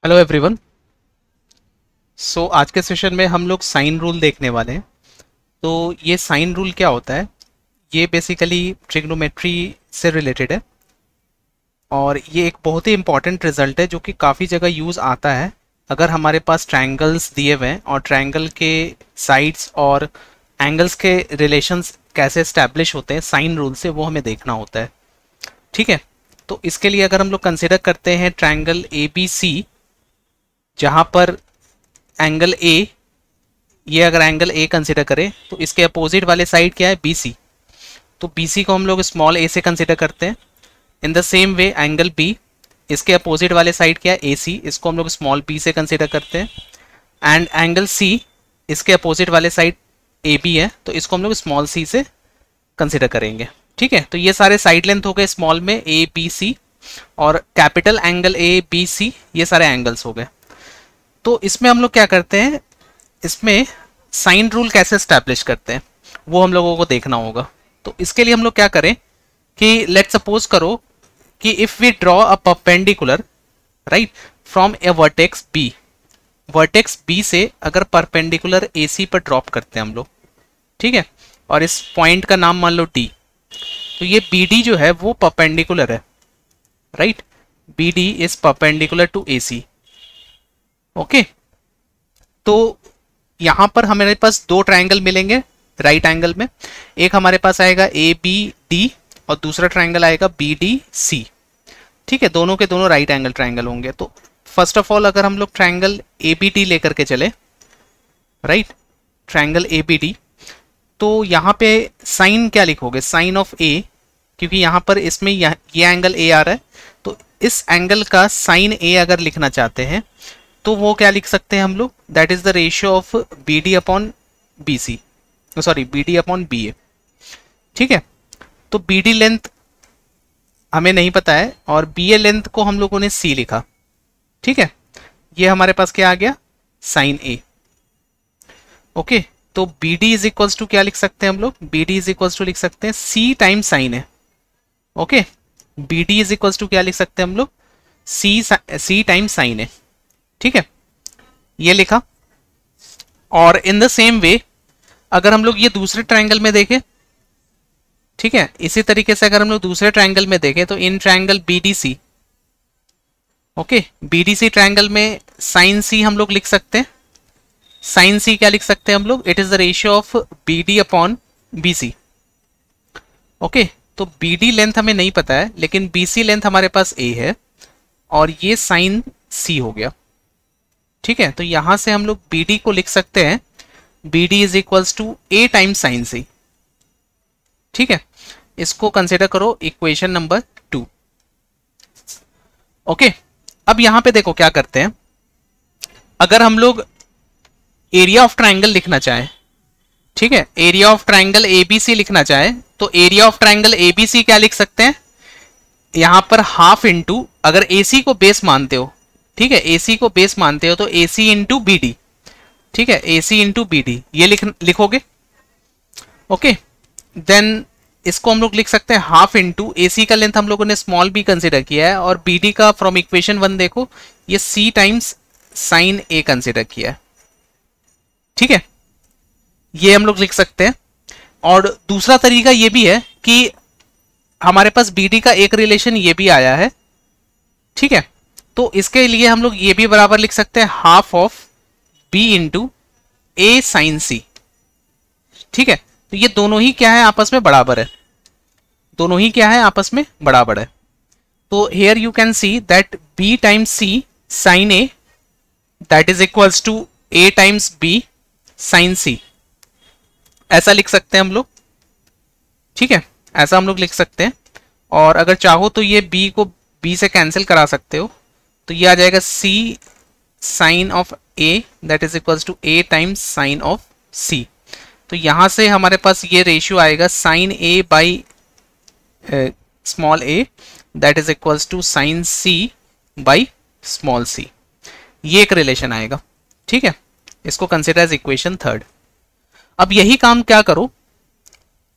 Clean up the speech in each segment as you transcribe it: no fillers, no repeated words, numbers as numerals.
Hello everyone. आज के session में हम लोग साइन रूल देखने वाले हैं। तो ये साइन रूल क्या होता है? ये बेसिकली ट्रिग्नोमेट्री से रिलेटेड है और ये एक बहुत ही इंपॉर्टेंट रिजल्ट है जो कि काफ़ी जगह यूज़ आता है। अगर हमारे पास ट्रायंगल्स दिए हुए हैं और ट्रायंगल के साइड्स और एंगल्स के रिलेशंस कैसे इस्टेब्लिश होते हैं साइन रूल से, वो हमें देखना होता है। ठीक है, तो इसके लिए अगर हम लोग कंसिडर करते हैं ट्रायंगल ए बी सी, जहां पर एंगल ए, ये अगर एंगल ए कंसिडर करें तो इसके अपोजिट वाले साइड क्या है? B C. तो बी सी को हम लोग स्मॉल ए से कंसिडर करते हैं। In the same way angle B, इसके अपोजिट वाले साइड क्या है? ए सी, इसको हम लोग स्मॉल बी से कंसिडर करते हैं। एंड एंगल सी, इसके अपोजिट वाले साइड ए बी है, तो इसको हम लोग स्मॉल सी से कंसिडर करेंगे। ठीक है, तो ये सारे साइड लेंथ हो गए स्मॉल में ए बी सी, और capital angle A B C, ये सारे एंगल्स हो गए। तो इसमें हम लोग क्या करते हैं, इसमें साइन रूल कैसे स्टैब्लिश करते हैं वो हम लोगों को देखना होगा। तो इसके लिए हम लोग क्या करें कि लेट सपोज करो कि if we draw a perpendicular right from a vertex B, vertex B से अगर परपेंडिकुलर ए सी पर ड्रॉप करते हैं हम लोग, ठीक है, और इस पॉइंट का नाम मान लो डी, तो ये बी डी जो है वो परपेंडिकुलर है, right. B D is perpendicular to A C. Okay, तो यहां पर हमारे पास दो ट्रायंगल मिलेंगे राइट एंगल में। एक हमारे पास आएगा ए बी डी और दूसरा ट्रायंगल आएगा बी डी सी। ठीक है, दोनों के दोनों राइट एंगल ट्रायंगल होंगे। तो फर्स्ट ऑफ ऑल अगर हम लोग ट्रायंगल ए बी डी लेकर के चले, right, triangle A B D, तो यहाँ पे साइन क्या लिखोगे? साइन ऑफ ए, क्योंकि यहाँ पर इसमें ये एंगल ए आ रहा है, तो इस एंगल का साइन ए अगर लिखना चाहते हैं तो वो क्या लिख सकते हैं हम लोग? That is the ratio of B D upon B C, sorry B D upon B A. ठीक है, तो बी डी लेंथ हमें नहीं पता है और बी ए लेंथ को हम लोगों ने सी लिखा। ठीक है, ये हमारे पास क्या आ गया? Sine A. ओके, तो B D is equals to क्या लिख सकते हैं हम लोग? B D is equals to लिख सकते हैं C times sine A. Okay, B D is equals to क्या लिख सकते हैं हम लोग? C times sine A. ठीक है, ये लिखा। और इन द सेम वे अगर हम लोग ये दूसरे ट्रायंगल में देखें, ठीक है, इसी तरीके से अगर हम लोग दूसरे ट्रायंगल में देखें तो in triangle B D C, okay, B D C triangle में साइन सी हम लोग लिख सकते हैं। साइन सी क्या लिख सकते हैं हम लोग? It is the ratio of B D upon B C. Okay, तो बी डी लेंथ हमें नहीं पता है लेकिन बी सी लेंथ हमारे पास ए है और ये साइन सी हो गया। ठीक है, तो यहां से हम लोग बी डी को लिख सकते हैं B D is equals to A times sine C. ठीक है, इसको कंसिडर करो इक्वेशन नंबर 2। ओके, अब यहां पे देखो क्या करते हैं, अगर हम लोग एरिया ऑफ ट्रायंगल लिखना चाहें, ठीक है, एरिया ऑफ ट्रायंगल एबीसी लिखना चाहें तो एरिया ऑफ ट्रायंगल एबीसी क्या लिख सकते हैं? यहां पर हाफ इंटू, अगर एसी को बेस मानते हो, ठीक है, एसी को बेस मानते हो तो एसी इंटू बी डी। ठीक है, एसी इंटू बी डी ये लिखोगे। ओके, देन इसको हम लोग लिख सकते हैं हाफ इंटू, एसी का लेंथ हम लोगों ने स्मॉल बी कंसिडर किया है और बी डी का फ्रॉम इक्वेशन 1 देखो ये सी टाइम्स साइन ए कंसिडर किया है। ठीक है, ये हम लोग लिख सकते हैं। और दूसरा तरीका ये भी है कि हमारे पास बी डी का एक रिलेशन ये भी आया है। ठीक है, तो इसके लिए हम लोग ये भी बराबर लिख सकते हैं half of B into A sine C. ठीक है, तो ये दोनों ही क्या है? आपस में बराबर है। दोनों ही क्या है? आपस में बराबर है। तो here you can see that B times C sine A that is equals to A times B sine C, ऐसा लिख सकते हैं हम लोग। ठीक है, ऐसा हम लोग लिख सकते हैं। और अगर चाहो तो ये b को b से कैंसिल करा सकते हो, तो ये आ जाएगा c sine of a that is equals to a times sine of c। तो यहां से हमारे पास ये रेशियो आएगा sine a by small a that is equals to sine c by small c। ये एक रिलेशन आएगा। ठीक है, इसको कंसिडर एज इक्वेशन 3। अब यही काम क्या करो,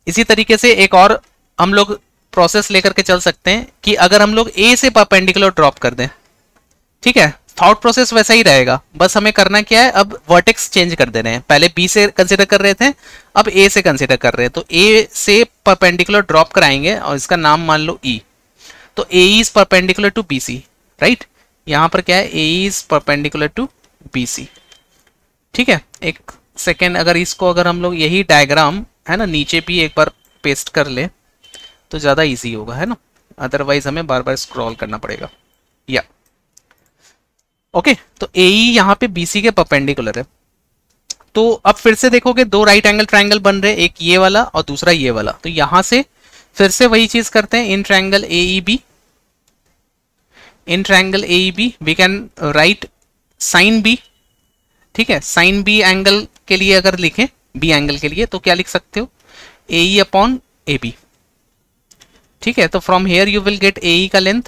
इसी तरीके से एक और हम लोग प्रोसेस लेकर के चल सकते हैं कि अगर हम लोग ए से परपेंडिकुलर ड्रॉप कर दें, ठीक है, थॉट प्रोसेस वैसा ही रहेगा, बस हमें करना क्या है, अब वर्टेक्स चेंज कर दे रहे हैं। पहले बी से कंसिडर कर रहे थे, अब ए से कंसिडर कर रहे हैं, तो ए से परपेंडिकुलर ड्रॉप कराएंगे और इसका नाम मान लो ई। तो A is perpendicular to B C, right. यहां पर क्या है, A is perpendicular to B C, ठीक है। एक सेकेंड, अगर इसको अगर हम लोग यही डायग्राम है ना नीचे भी एक बार पेस्ट कर ले तो ज़्यादा इजी होगा, है ना, अदरवाइज हमें बार बार स्क्रॉल करना पड़ेगा। या ओके, तो ए ई यहाँ पे बी सी के परपेंडिकुलर है। तो अब फिर से देखोगे दो राइट एंगल ट्रायंगल बन रहे, एक ये वाला और दूसरा ये वाला। तो यहां से फिर से वही चीज करते हैं, in triangle A E B, in triangle A E B we can write sine B, ठीक है। साइन बी एंगल के लिए अगर लिखें, बी एंगल के लिए, तो क्या लिख सकते हो, ए ई अपॉन ए बी, ठीक है। तो from here you will get A E का लेंथ,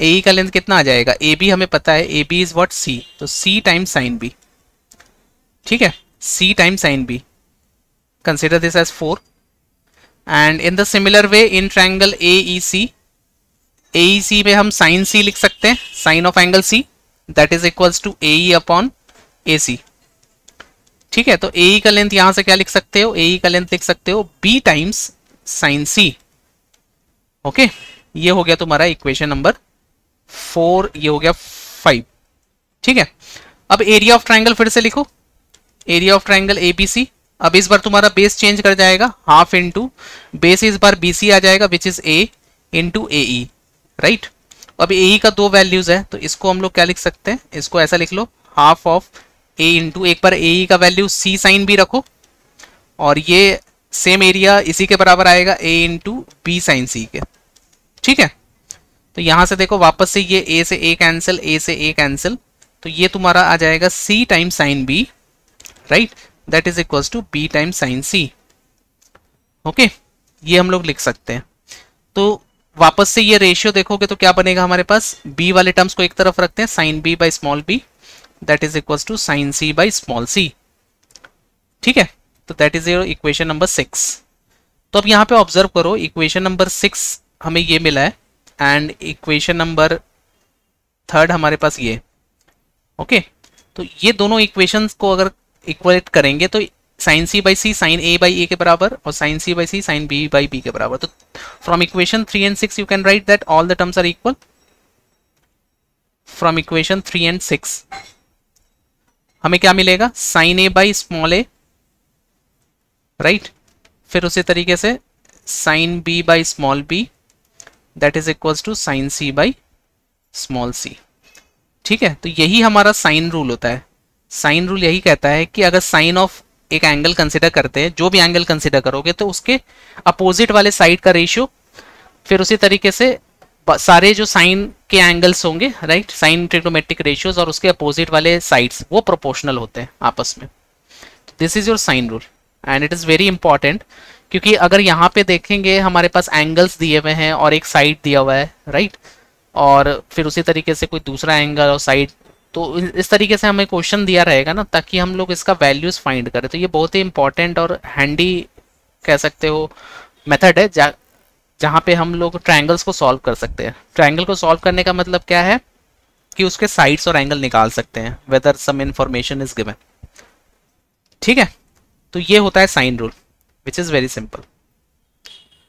ए ई का लेंथ कितना आ जाएगा, ए बी हमें पता है, A B is what, C, तो सी टाइम्स साइन बी, ठीक है, C times sine B, consider this as 4। And in the similar way in triangle A E C, A E C में हम sine C लिख सकते हैं, sine of angle C, that is equals to A E upon A C, ठीक है। तो ए E का length यहां से क्या लिख सकते हो, ए ई का लेंथ लिख सकते हो B times sine C, okay. ये हो गया तुम्हारा इक्वेशन नंबर 4, ये हो गया 5, ठीक है। अब एरिया ऑफ ट्रायंगल फिर से लिखो, एरिया ऑफ ट्रायंगल एबीसी। अब इस बार तुम्हारा बेस चेंज कर जाएगा, हाफ इनटू बेस इस बार बीसी आ जाएगा which is a into A E, right. अब ए ई का दो वैल्यूज है, तो इसको हम लोग क्या लिख सकते हैं, इसको ऐसा लिख लो, हाफ ऑफ ए इंटू, एक बार ए ई का वैल्यू सी साइन बी रखो, और ये सेम एरिया इसी के बराबर आएगा ए इंटू बी साइन सी के, ठीक है। तो यहां से देखो वापस से ये ए से ए कैंसिल, ए से ए कैंसिल, तो ये तुम्हारा आ जाएगा C time sine B, right, that is equals to B time sine C, okay. ये हम लोग लिख सकते हैं। तो वापस से ये रेशियो देखोगे तो क्या बनेगा हमारे पास, बी वाले टर्म्स को एक तरफ रखते हैं, sine B by small B, that is equals to sine C by small C, ठीक है। तो that is your equation number 6। तो अब यहाँ पे ऑब्जर्व करो, इक्वेशन नंबर 6 हमें ये मिला है, एंड इक्वेशन नंबर 3 हमारे पास ये, ओके। तो ये दोनों इक्वेशंस को अगर इक्वलेट करेंगे तो sine C by C sine A by A के बराबर, और sine C by C sine B by B के बराबर। तो from equation 3 and 6 you can write that all the terms are equal. From equation 3 and 6 हमें क्या मिलेगा, sine A by small A, right, फिर उसी तरीके से sine B by small B, that is equals to sine C by small C, ठीक है। तो यही हमारा साइन रूल होता है। साइन रूल यही कहता है कि अगर साइन ऑफ एक एंगल कंसिडर करते हैं, जो भी एंगल कंसिडर करोगे, तो उसके अपोजिट वाले साइड का रेशियो, फिर उसी तरीके से सारे जो साइन के एंगल्स होंगे, राइट, साइन ट्रिग्नोमेट्रिक रेशियोज, और उसके अपोजिट वाले साइड्स वो प्रोपोर्शनल होते हैं आपस में। This is your sine rule and it is very important, क्योंकि अगर यहाँ पे देखेंगे हमारे पास एंगल्स दिए हुए हैं और एक साइड दिया हुआ है, राइट, और फिर उसी तरीके से कोई दूसरा एंगल और साइड, तो इस तरीके से हमें क्वेश्चन दिया रहेगा ना, ताकि हम लोग इसका वैल्यूज फाइंड करें। तो ये बहुत ही इंपॉर्टेंट और हैंडी कह सकते हो मेथड है, जहाँ पे हम लोग ट्रायंगल्स को सॉल्व कर सकते हैं। ट्रायंगल को सॉल्व करने का मतलब क्या है कि उसके साइड्स और एंगल निकाल सकते हैं, whether some information is given, ठीक है। तो ये होता है sine rule, which is very simple.